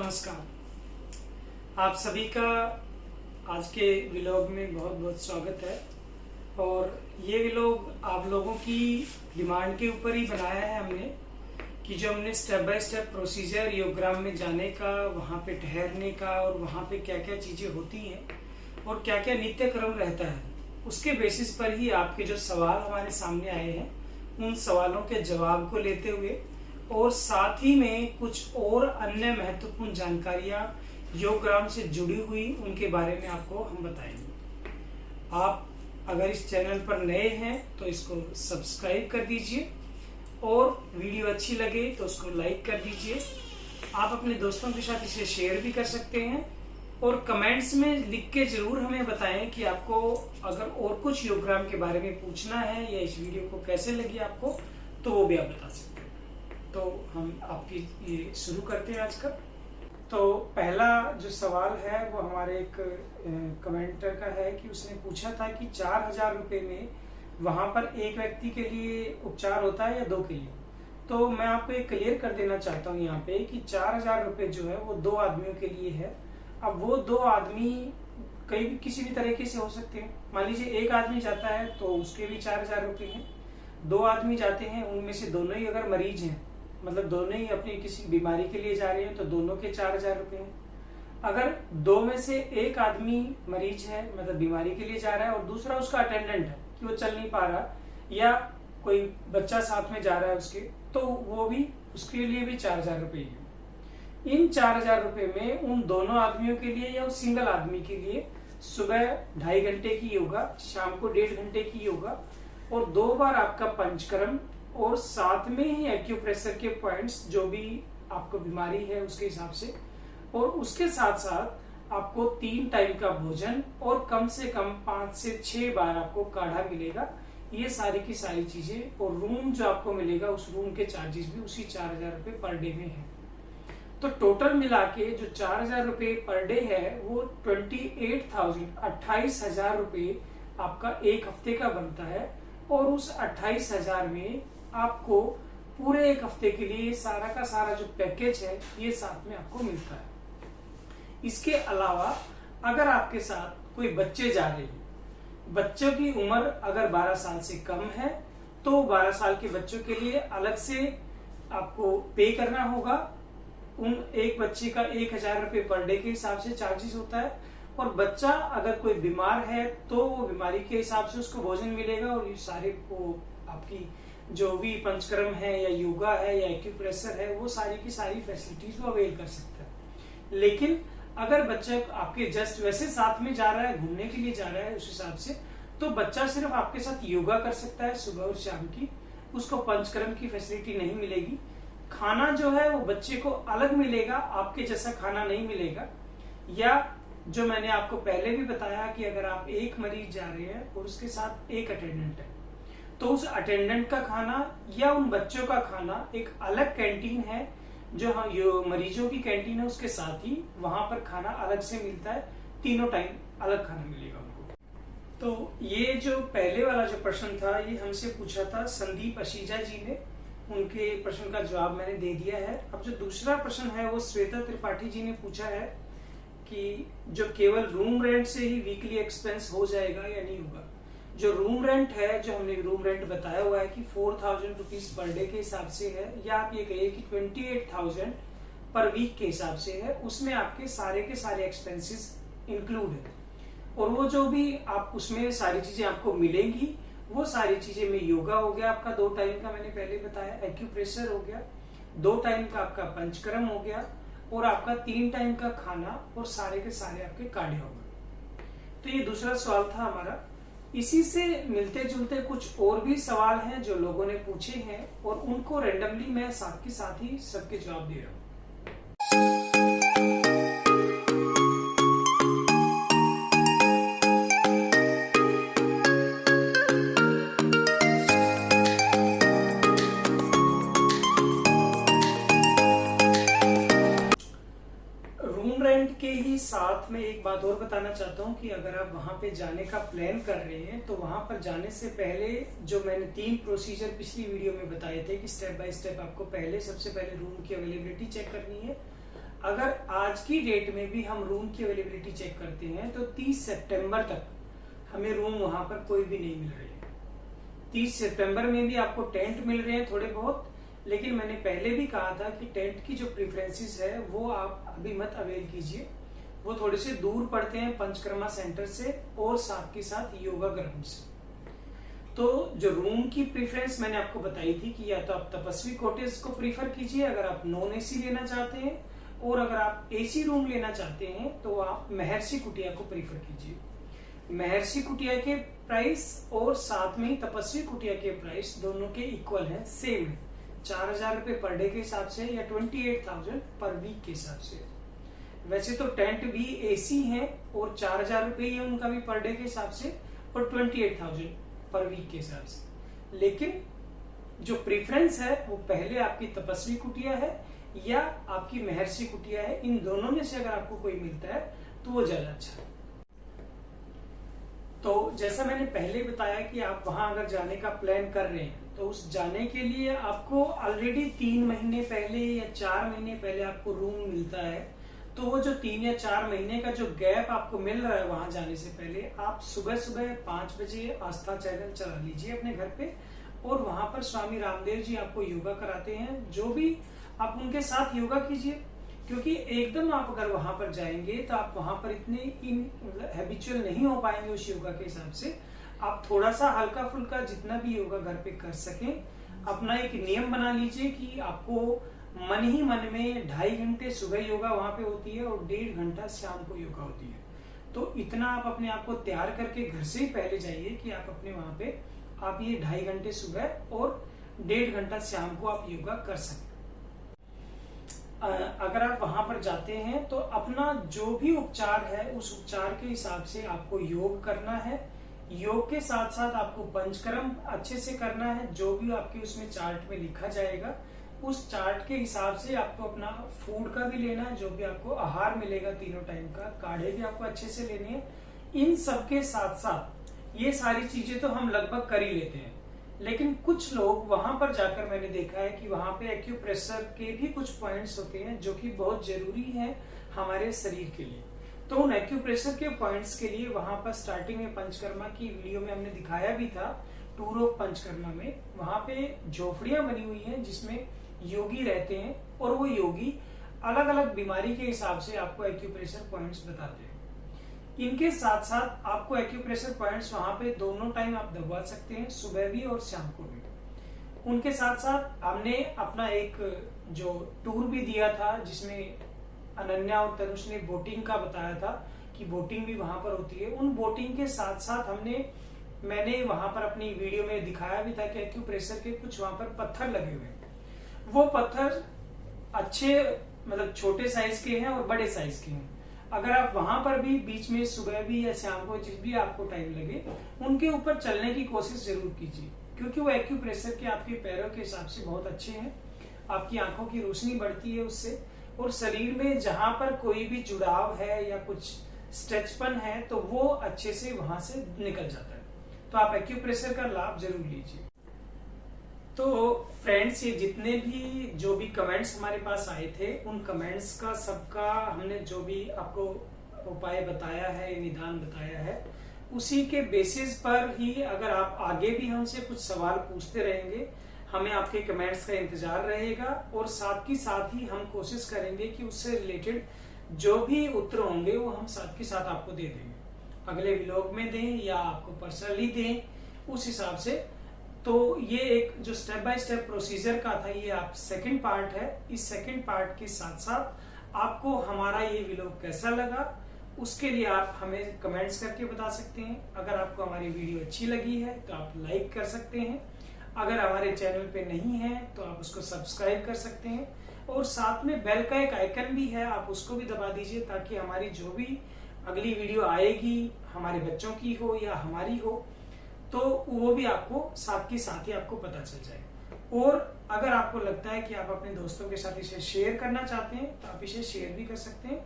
नमस्कार। आप सभी का आज के व्लॉग में बहुत बहुत स्वागत है। और ये व्लॉग आप लोगों की डिमांड के ऊपर ही बनाया है हमने कि जो हमने step by step procedure Yoggram में जाने का, वहाँ पे ठहरने का और वहाँ पे क्या क्या चीज़ें होती हैं और क्या क्या नित्य क्रम रहता है, उसके बेसिस पर ही आपके जो सवाल हमारे सामने आए हैं उन सवालों के जवाब को लेते हुए और साथ ही में कुछ और अन्य महत्वपूर्ण जानकारियां योगग्राम से जुड़ी हुई उनके बारे में आपको हम बताएंगे। आप अगर इस चैनल पर नए हैं तो इसको सब्सक्राइब कर दीजिए और वीडियो अच्छी लगे तो उसको लाइक कर दीजिए। आप अपने दोस्तों के साथ इसे शेयर भी कर सकते हैं और कमेंट्स में लिख के जरूर हमें बताएं कि आपको अगर और कुछ योगग्राम के बारे में पूछना है या इस वीडियो को कैसे लगी आपको, तो वो भी आप बता सकते हैं। तो हम आपकी ये शुरू करते हैं आज का। तो पहला जो सवाल है वो हमारे एक कमेंटर का है कि उसने पूछा था कि 4,000 रुपये में वहां पर एक व्यक्ति के लिए उपचार होता है या दो के लिए। तो मैं आपको एक क्लियर कर देना चाहता हूँ यहाँ पे कि 4,000 रुपये जो है वो दो आदमियों के लिए है। अब वो दो आदमी कई भी किसी भी तरीके से हो सकते हैं। मान लीजिए एक आदमी जाता है तो उसके भी 4,000 रुपये हैं। दो आदमी जाते हैं, उनमें से दोनों ही अगर मरीज हैं, मतलब दोनों ही अपनी किसी बीमारी के लिए जा रहे हैं, तो दोनों के 4,000 रुपये हैं। अगर दो में से एक आदमी मरीज है, मतलब बीमारी के लिए जा रहा है, और दूसरा उसका अटेंडेंट है कि वो चल नहीं पा रहा, या कोई बच्चा साथ में जा रहा है उसके, तो वो भी उसके लिए भी 4,000 रुपये है। इन 4,000 रुपये में उन दोनों आदमियों के लिए या उस सिंगल आदमी के लिए सुबह 2.5 घंटे की योगा, शाम को 1.5 घंटे की योगा और 2 बार आपका पंचकर्म और साथ में ही एक्यूप्रेशर के पॉइंट्स जो भी आपको बीमारी है उसके हिसाब से, और उसके साथ साथ आपको 3 टाइम का भोजन और कम से कम 5 से 6 बार आपको काढ़ा मिलेगा। ये सारी की सारी चीजें और रूम जो आपको मिलेगा उस रूम के चार्जेस भी उसी 4,000 रुपये पर डे में है। तो टोटल मिला के जो 4,000 रुपये पर डे है वो 28,000 रुपये आपका एक हफ्ते का बनता है। और उस 28,000 में आपको पूरे एक हफ्ते के लिए सारा का सारा जो पैकेज है ये साथ में आपको मिलता है। इसके अलावा अगर आपके साथ कोई बच्चे जा रहे हैं, बच्चों की उम्र अगर 12 साल से कम है तो 12 साल के बच्चों के लिए अलग से आपको पे करना होगा। उन एक बच्चे का 1,000 रुपये पर डे के हिसाब से चार्जेस होता है। और बच्चा अगर कोई बीमार है तो वो बीमारी के हिसाब से उसको भोजन मिलेगा और ये सारे को आपकी जो भी पंचकर्म है या योगा है या एक्यूप्रेशर है वो सारी की सारी फैसिलिटीज वो अवेल कर सकता है। लेकिन अगर बच्चा आपके जस्ट वैसे साथ में जा रहा है, घूमने के लिए जा रहा है उस हिसाब से, तो बच्चा सिर्फ आपके साथ योगा कर सकता है सुबह और शाम की, उसको पंचकर्म की फैसिलिटी नहीं मिलेगी। खाना जो है वो बच्चे को अलग मिलेगा, आपके जैसा खाना नहीं मिलेगा। या जो मैंने आपको पहले भी बताया कि अगर आप एक मरीज जा रहे हैं और उसके साथ एक अटेंडेंट है, तो उस अटेंडेंट का खाना या उन बच्चों का खाना एक अलग कैंटीन है जो मरीजों की कैंटीन है, उसके साथ ही वहां पर खाना अलग से मिलता है। तीनों टाइम अलग खाना मिलेगा उनको। तो ये जो पहले वाला जो प्रश्न था ये हमसे पूछा था संदीप अशीजा जी ने, उनके प्रश्न का जवाब मैंने दे दिया है। अब जो दूसरा प्रश्न है वो श्वेता त्रिपाठी जी ने पूछा है कि जो केवल रूम रेंट से ही वीकली एक्सपेंस हो जाएगा या नहीं होगा। जो रूम रेंट है, जो हमने रूम रेंट बताया हुआ है कि 4,000 रुपीज पर डे के हिसाब से है, या आप ये कहिए कि 28,000 पर वीक के हिसाब से है, उसमें आपके सारे के सारे एक्सपेंसेस इंक्लूड है। और वो जो भी आप उसमें सारी चीजें आपको मिलेंगी वो सारी चीजें में योगा हो गया आपका 2 टाइम का, मैंने पहले बताया, एक्यूप्रेशर हो गया 2 टाइम का, आपका पंचकर्म हो गया और आपका 3 टाइम का खाना और सारे के सारे आपके काढ़े हो गए। तो ये दूसरा सवाल था हमारा। इसी से मिलते जुलते कुछ और भी सवाल हैं जो लोगों ने पूछे हैं और उनको रेंडमली मैं साथ के साथ ही सबके जवाब दे रहा हूँ। के ही साथ में एक बात और बताना चाहता हूँ कि अगर आप वहां पे जाने का प्लान कर रहे हैं तो वहां पर जाने से पहले जो मैंने 3 प्रोसीजर पिछली वीडियो में बताए थे कि स्टेप बाय स्टेप आपको पहले सबसे पहले रूम की अवेलेबिलिटी चेक करनी है, अगर आज की डेट में भी हम रूम की अवेलेबिलिटी चेक करते हैं तो 30 सितंबर तक हमें रूम वहां पर कोई भी नहीं मिल रही है। 30 सितंबर में भी आपको टेंट मिल रहे हैं थोड़े बहुत, लेकिन मैंने पहले भी कहा था कि टेंट की जो प्रेफरेंसेस है वो आप अभी मत अवेल कीजिए। वो थोड़े से दूर पड़ते हैं पंचकर्मा सेंटर से और साथ के साथ योगा ग्राउंड से। तो जो रूम की प्रेफरेंस मैंने आपको बताई थी कि या तो आप तपस्वी कॉटेज को प्रीफर कीजिए अगर आप नॉन एसी लेना चाहते हैं, और अगर आप एसी रूम लेना चाहते हैं तो आप महर्षि कुटिया को प्रीफर कीजिए। महर्षि कुटिया के प्राइस और साथ में ही तपस्वी कुटिया के प्राइस दोनों के इक्वल है, सेम है। 4,000 रुपए पर डे के हिसाब से या 28,000 पर वीक के हिसाब से। वैसे तो टेंट भी एसी है और 4,000 रुपए है उनका भी पर डे के हिसाब से और 28,000 पर वीक के हिसाब से। लेकिन जो प्रेफरेंस है वो पहले आपकी तपस्वी कुटिया है या आपकी महर्षि कुटिया है। इन दोनों में से अगर आपको कोई मिलता है तो वो ज्यादा अच्छा है। तो जैसा मैंने पहले बताया कि आप वहां अगर जाने का प्लान कर रहे हैं तो उस जाने के लिए आपको ऑलरेडी 3 महीने पहले या 4 महीने पहले आपको रूम मिलता है। तो वो जो 3 या 4 महीने का जो गैप आपको मिल रहा है वहां जाने से पहले, आप सुबह सुबह 5 बजे आस्था चैनल चला लीजिए अपने घर पे, और वहां पर स्वामी रामदेव जी आपको योगा कराते हैं। जो भी आप उनके साथ योगा कीजिए, क्योंकि एकदम आप अगर वहां पर जाएंगे तो आप वहां पर इतने हैबिचुअल नहीं हो पाएंगे उस योगा के हिसाब से। आप थोड़ा सा हल्का फुल्का जितना भी योगा घर पे कर सकें, अपना एक नियम बना लीजिए कि आपको मन ही मन में 2.5 घंटे सुबह योगा वहां पे होती है और 1.5 घंटा शाम को योगा होती है। तो इतना आप अपने आप को तैयार करके घर से ही पहले जाइए कि आप अपने वहां पे आप ये 2.5 घंटे सुबह और 1.5 घंटा शाम को आप योगा कर सकें। अगर आप वहां पर जाते हैं तो अपना जो भी उपचार है उस उपचार के हिसाब से आपको योग करना है। योग के साथ साथ आपको पंचकर्म अच्छे से करना है। जो भी आपके उसमें चार्ट में लिखा जाएगा उस चार्ट के हिसाब से आपको अपना फूड का भी लेना है, जो भी आपको आहार मिलेगा तीनों टाइम का, काढ़े भी आपको अच्छे से लेने हैं। इन सबके साथ साथ ये सारी चीजें तो हम लगभग कर ही लेते हैं, लेकिन कुछ लोग वहां पर जाकर मैंने देखा है कि वहां पे एक्यूप्रेशर के भी कुछ पॉइंट्स होते हैं जो कि बहुत जरूरी है हमारे शरीर के लिए। तो उन एक्यूप्रेशर के पॉइंट्स के लिए वहां पर स्टार्टिंग में पंचकर्मा की वीडियो में हमने दिखाया भी था, टूर ऑफ पंचकर्मा में। वहां पे झोपड़ियां बनी हुई हैं जिसमें योगी रहते हैं और वो योगी अलग अलग बीमारी के हिसाब से आपको एक्यूप्रेशर पॉइंट्स बताते हैं। इनके साथ साथ आपको एक्यूप्रेशर पॉइंट्स वहां पे दोनों टाइम आप दबवा सकते हैं, सुबह भी और शाम को भी। उनके साथ साथ हमने अपना एक जो टूर भी दिया था जिसमें अनन्या और तनुष ने बोटिंग का बताया था कि बोटिंग भी वहां पर होती है। उन बोटिंग के साथ साथ मैंने वहां पर अपनी वीडियो में दिखाया भी था कि एक्यूप्रेशर के कुछ वहां पर पत्थर लगे हुए हैं। वो पत्थर अच्छे मतलब छोटे साइज के हैं और बड़े साइज के हैं। अगर आप वहां पर भी बीच में सुबह भी या शाम को जिस भी आपको टाइम लगे उनके ऊपर चलने की कोशिश जरूर कीजिए, क्योंकि वो एक्यूप्रेशर के आपके पैरों के हिसाब से बहुत अच्छे हैं। आपकी आंखों की रोशनी बढ़ती है उससे, और शरीर में जहां पर कोई भी जुड़ाव है या कुछ स्ट्रेचपन है तो वो अच्छे से वहां से निकल जाता है। तो आप एक्यूप्रेशर का लाभ जरूर लीजिए। तो फ्रेंड्स, ये जितने भी जो भी कमेंट्स हमारे पास आए थे उन कमेंट्स का सबका हमने जो भी आपको उपाय बताया है, निदान बताया है, उसी के बेसिस पर ही अगर आप आगे भी हमसे कुछ सवाल पूछते रहेंगे, हमें आपके कमेंट्स का इंतजार रहेगा और साथ ही हम कोशिश करेंगे कि उससे रिलेटेड जो भी उत्तर होंगे वो हम साथ के साथ आपको दे देंगे, अगले व्लॉग में दें या आपको पर्सनली दें, उस हिसाब से। तो ये एक जो स्टेप बाय स्टेप प्रोसीजर का था, ये आप सेकंड पार्ट है। इस सेकंड पार्ट के साथ साथ आपको हमारा ये व्लॉग कैसा लगा उसके लिए आप हमें कमेंट्स करके बता सकते हैं। अगर आपको हमारी वीडियो अच्छी लगी है तो आप लाइक कर सकते हैं। अगर हमारे चैनल पे नहीं है तो आप उसको सब्सक्राइब कर सकते हैं, और साथ में बेल का एक आइकन भी है, आप उसको भी दबा दीजिए ताकि हमारी जो भी अगली वीडियो आएगी, हमारे बच्चों की हो या हमारी हो, तो वो भी आपको साथ ही आपको पता चल जाए। और अगर आपको लगता है कि आप अपने दोस्तों के साथ इसे शेयर करना चाहते हैं तो आप इसे शेयर भी कर सकते हैं।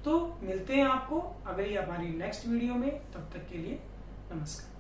तो मिलते हैं आपको अगली हमारी नेक्स्ट वीडियो में, तब तक के लिए नमस्कार।